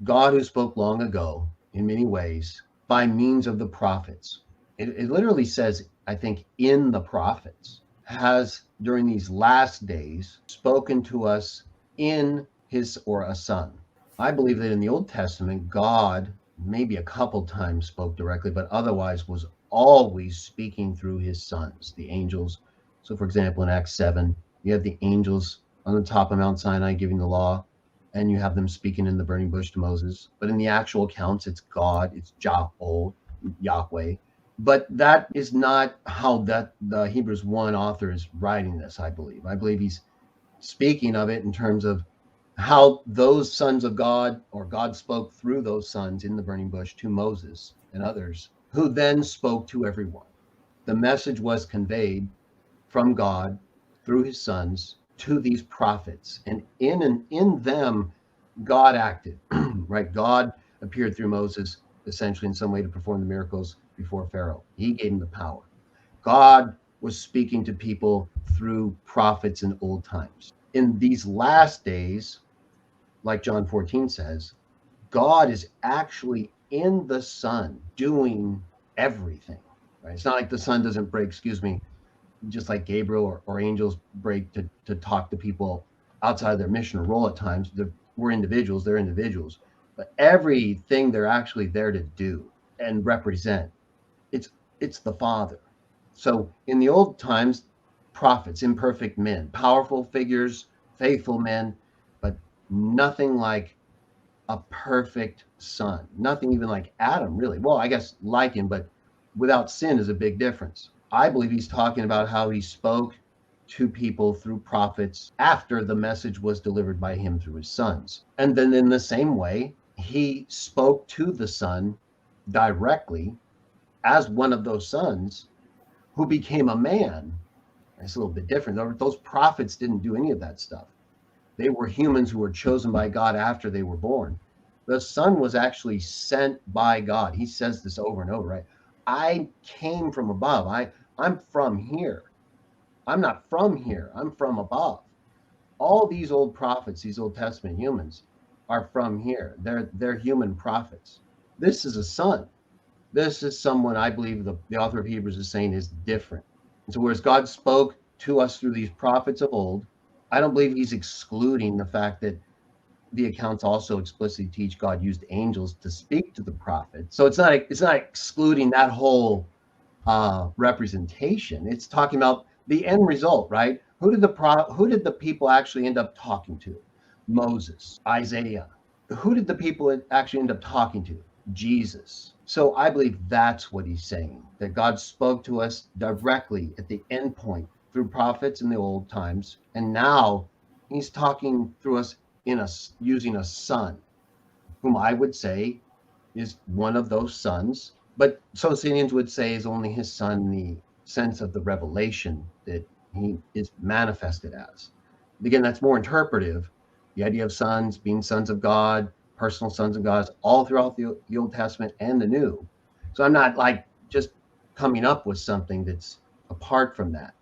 God who spoke long ago in many ways by means of the prophets. It literally says, I think, in the prophets, has during these last days spoken to us in his or a son. I believe that in the Old Testament, God maybe a couple times spoke directly, but otherwise was always speaking through his sons, the angels. So, for example, in Acts 7, you have the angels on the top of Mount Sinai giving the law, and you have them speaking in the burning bush to Moses. But in the actual accounts, it's God, it's Yahweh. But that is not how that the Hebrews 1 author is writing this, I believe. I believe he's speaking of it in terms of how those sons of God, or God spoke through those sons in the burning bush to Moses and others, who then spoke to everyone. The message was conveyed from God through his sons to these prophets, and in them God acted. Right? God appeared through Moses essentially in some way to perform the miracles before Pharaoh. He gave him the power. God was speaking to people through prophets in old times. In these last days, like John 14 says, God is actually in the Son doing everything. Right? It's not like the Son doesn't break, excuse me, just like Gabriel or angels break to talk to people outside of their mission or role at times. We're individuals, they're individuals. But everything they're actually there to do and represent, it's it's the Father. So in the old times, prophets, imperfect men, powerful figures, faithful men, but nothing like a perfect son. Nothing even like Adam, really. Well, I guess like him, but without sin is a big difference. I believe he's talking about how he spoke to people through prophets after the message was delivered by him through his sons. And then in the same way, he spoke to the Son directly as one of those sons who became a man. It's a little bit different. Those prophets didn't do any of that stuff. They were humans who were chosen by God after they were born. The Son was actually sent by God. He says this over and over, right? I came from above. I'm from here. I'm not from here. I'm from above. All these old prophets, these Old Testament humans, are from here. They're human prophets. This is a son. This is someone I believe the author of Hebrews is saying is different. And so whereas God spoke to us through these prophets of old, I don't believe he's excluding the fact that the accounts also explicitly teach God used angels to speak to the prophet. So it's not excluding that whole representation. It's talking about the end result, right? Who did the people actually end up talking to? Moses, Isaiah. Who did the people actually end up talking to? Jesus. So I believe that's what he's saying, that God spoke to us directly at the end point through prophets in the old times, and now he's talking through us using a son, whom I would say is one of those sons, but Socinians would say is only his son in the sense of the revelation that he is manifested as. Again, that's more interpretive. The idea of sons being sons of God, personal sons of God, all throughout the Old Testament and the New. So I'm not like just coming up with something that's apart from that.